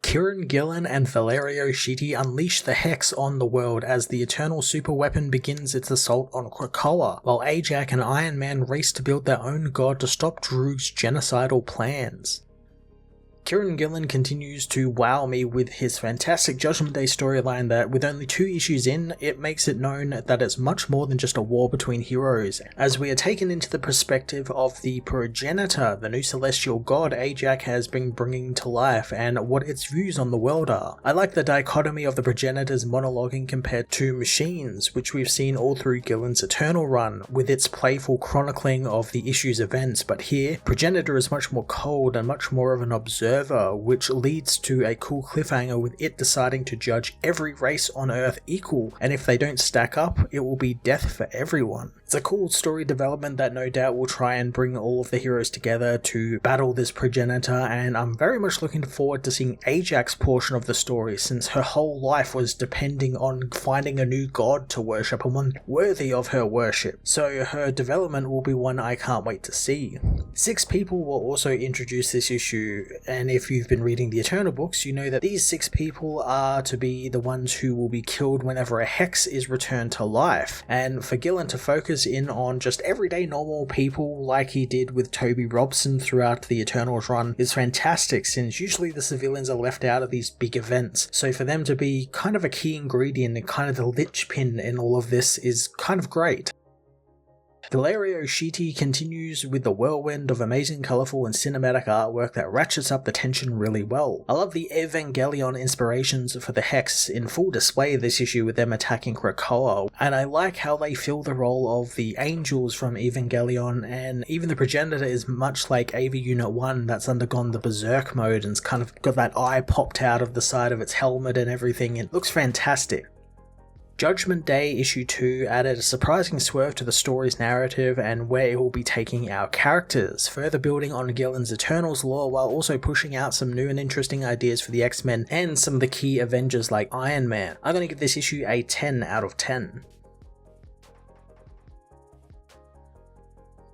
Kieran Gillen and Valerio Schiti unleash the Hex on the world as the Eternal superweapon begins its assault on Krakoa, while Ajak and Iron Man race to build their own god to stop Druig's genocidal plans. Kieran Gillen continues to wow me with his fantastic Judgement Day storyline that, with only 2 issues in, it makes it known that it's much more than just a war between heroes, as we are taken into the perspective of the Progenitor, the new celestial god Ajak has been bringing to life, and what its views on the world are. I like the dichotomy of the Progenitor's monologuing compared to Machines, which we've seen all through Gillen's Eternal run, with its playful chronicling of the issue's events, but here, Progenitor is much more cold and much more of an observer, which leads to a cool cliffhanger with it deciding to judge every race on Earth equal, and if they don't stack up, it will be death for everyone. It's a cool story development that no doubt will try and bring all of the heroes together to battle this Progenitor, and I'm very much looking forward to seeing Ajak's portion of the story, since her whole life was depending on finding a new god to worship and one worthy of her worship, so her development will be one I can't wait to see. 6 people were also introduced this issue, and if you've been reading the Eternal books, you know that these 6 people are to be the ones who will be killed whenever a hex is returned to life, and for Gillen to focus in on just everyday normal people like he did with Toby Robson throughout the Eternals run is fantastic, since usually the civilians are left out of these big events, so for them to be kind of a key ingredient and kind of the linchpin in all of this is kind of great. Valerio Schiti continues with the whirlwind of amazing, colourful and cinematic artwork that ratchets up the tension really well. I love the Evangelion inspirations for the Hex in full display this issue with them attacking Krakoa, and I like how they fill the role of the angels from Evangelion, and even the Progenitor is much like AV Unit 1 that's undergone the Berserk mode and's kind of got that eye popped out of the side of its helmet and everything. It looks fantastic. Judgement Day issue 2 added a surprising swerve to the story's narrative and where it will be taking our characters, further building on Gillen's Eternals lore while also pushing out some new and interesting ideas for the X-Men and some of the key Avengers like Iron Man. I'm going to give this issue a 10 out of 10.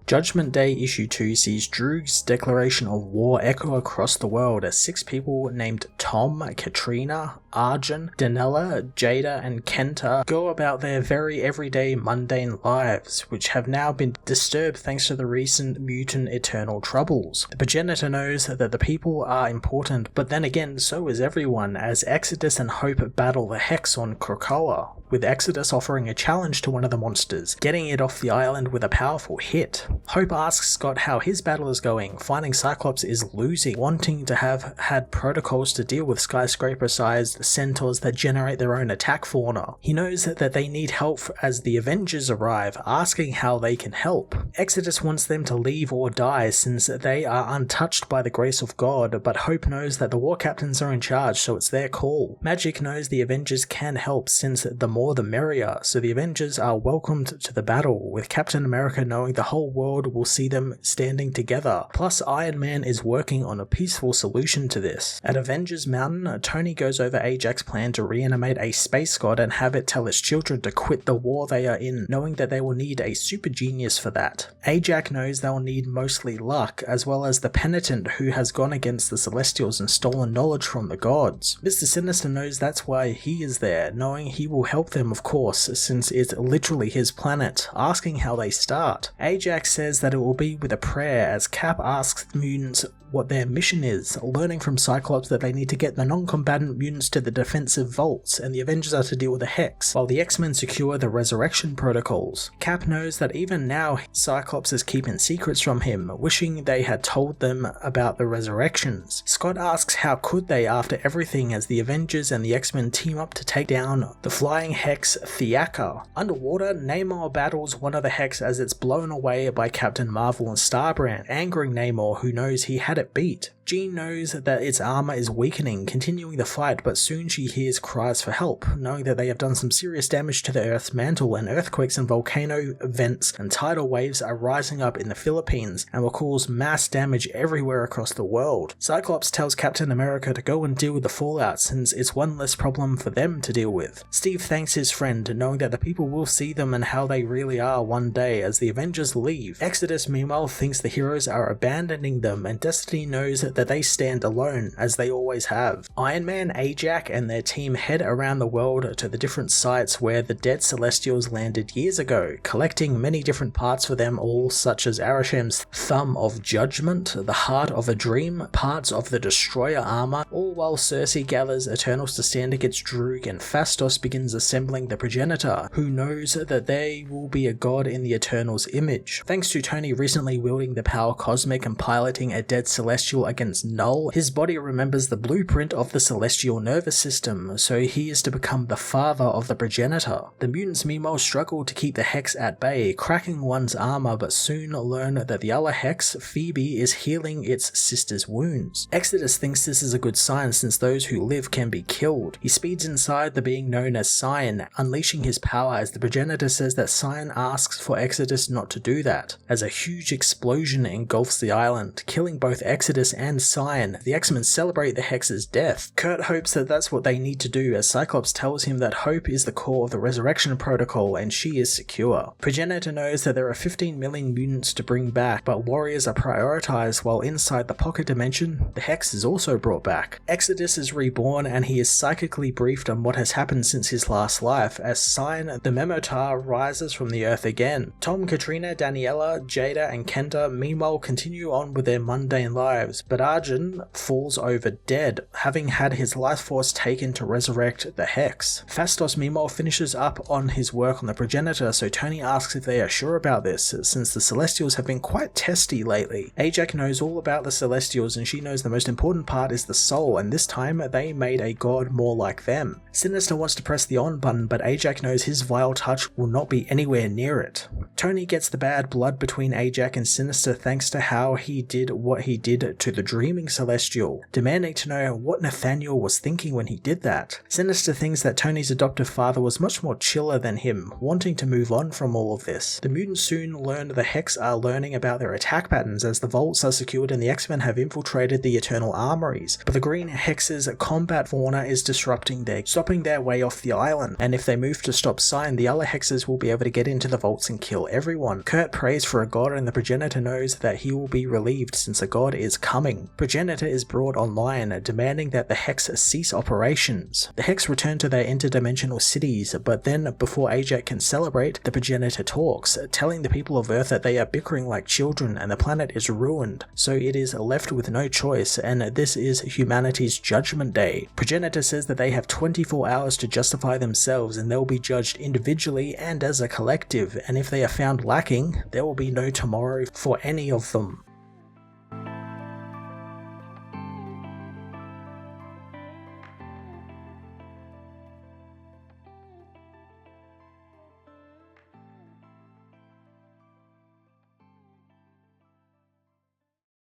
Judgement Day issue 2 sees Druig's declaration of war echo across the world as 6 people named Tom, Katrina, Arjun, Danella, Jada and Kenta go about their very everyday mundane lives, which have now been disturbed thanks to the recent mutant Eternal troubles. The Progenitor knows that the people are important, but then again so is everyone, as Exodus and Hope battle the Hex on Krakoa, with Exodus offering a challenge to one of the monsters, getting it off the island with a powerful hit. Hope asks Scott how his battle is going, finding Cyclops is losing, wanting to have had protocols to deal with skyscraper-sized centaurs that generate their own attack fauna. He knows that they need help as the Avengers arrive, asking how they can help. Exodus wants them to leave or die since they are untouched by the grace of God, but Hope knows that the war captains are in charge, so it's their call. Magic knows the Avengers can help since the more the merrier, so the Avengers are welcomed to the battle, with Captain America knowing the whole world will see them standing together. Plus Iron Man is working on a peaceful solution to this. At Avengers Mountain, Tony goes over Ajak's plan to reanimate a space god and have it tell its children to quit the war they are in, knowing that they will need a super genius for that. Ajak knows they'll need mostly luck, as well as the penitent who has gone against the Celestials and stolen knowledge from the gods. Mr. Sinister knows that's why he is there, knowing he will help them of course, since it's literally his planet, asking how they start. Ajak says that it will be with a prayer, as Cap asks the mutants what their mission is, learning from Cyclops that they need to get the non-combatant mutants to the defensive vaults, and the Avengers are to deal with the Hex, while the X-Men secure the resurrection protocols. Cap knows that even now Cyclops is keeping secrets from him, wishing they had told them about the resurrections. Scott asks how could they after everything, as the Avengers and the X-Men team up to take down the flying Hex Thiaka. Underwater, Namor battles one of the Hex as it's blown away by Captain Marvel and Starbrand, angering Namor, who knows he had it beat. Jean knows that its armor is weakening, continuing the fight, but soon she hears cries for help, knowing that they have done some serious damage to the Earth's mantle, and earthquakes and volcano vents and tidal waves are rising up in the Philippines and will cause mass damage everywhere across the world. Cyclops tells Captain America to go and deal with the fallout since it's one less problem for them to deal with. Steve thanks his friend, knowing that the people will see them and how they really are one day as the Avengers leave. Exodus meanwhile thinks the heroes are abandoning them, and Destiny knows that they stand alone, as they always have. Iron Man, Ajak, and their team head around the world to the different sites where the dead Celestials landed years ago, collecting many different parts for them all, such as Arisham's Thumb of Judgement, the Heart of a Dream, parts of the Destroyer armor, all while Cersei gathers Eternals to stand against Druig and Phastos begins assembling the Progenitor, who knows that they will be a god in the Eternals' image. Thanks to Tony recently wielding the power cosmic and piloting a dead Celestial against Null, his body remembers the blueprint of the Celestial nervous system, so he is to become the father of the Progenitor. The mutants meanwhile struggle to keep the Hex at bay, cracking one's armor, but soon learn that the other Hex, Phoebe, is healing its sister's wounds. Exodus thinks this is a good sign since those who live can be killed. He speeds inside the being known as Cyan, unleashing his power as the Progenitor says that Cyan asks for Exodus not to do that. As a huge explosion engulfs the island, killing both Exodus and Cyan, the X-Men celebrate the Hex's death. Kurt hopes that that's what they need to do, as Cyclops tells him that hope is the core of the resurrection protocol and she is secure. Progenitor knows that there are 15 million mutants to bring back, but warriors are prioritized, while inside the pocket dimension, the Hex is also brought back. Exodus is reborn and he is psychically briefed on what has happened since his last life, as Cyan, the Memotar, rises from the earth again. Tom, Katrina, Daniela, Jada, and Kenta meanwhile continue on with their mundane lives, but Arjun falls over dead, having had his life force taken to resurrect the Hex. Phastos meanwhile finishes up on his work on the Progenitor, so Tony asks if they are sure about this, since the Celestials have been quite testy lately. Ajak knows all about the Celestials and she knows the most important part is the soul, and this time they made a god more like them. Sinister wants to press the on button, but Ajak knows his vile touch will not be anywhere near it. Tony gets the bad blood between Ajak and Sinister thanks to how he did what he did to the Dreaming Celestial, demanding to know what Nathaniel was thinking when he did that. Sinister thinks that Tony's adoptive father was much more chiller than him, wanting to move on from all of this. The mutants soon learn the Hex are learning about their attack patterns as the vaults are secured and the X-Men have infiltrated the Eternal Armories, but the Green Hex's combat fauna is disrupting stopping their way off the island, and if they move to stop Cyan, the other Hexes will be able to get into the vaults and kill everyone. Kurt prays for a god and the Progenitor knows that he will be relieved since a god is coming. Progenitor is brought online, demanding that the Hex cease operations. The Hex return to their interdimensional cities, but then before Ajak can celebrate, the Progenitor talks, telling the people of Earth that they are bickering like children and the planet is ruined, so it is left with no choice, and this is humanity's Judgment Day. Progenitor says that they have 24 hours to justify themselves and they'll be judged individually and as a collective, and if they are found lacking, there will be no tomorrow for any of them.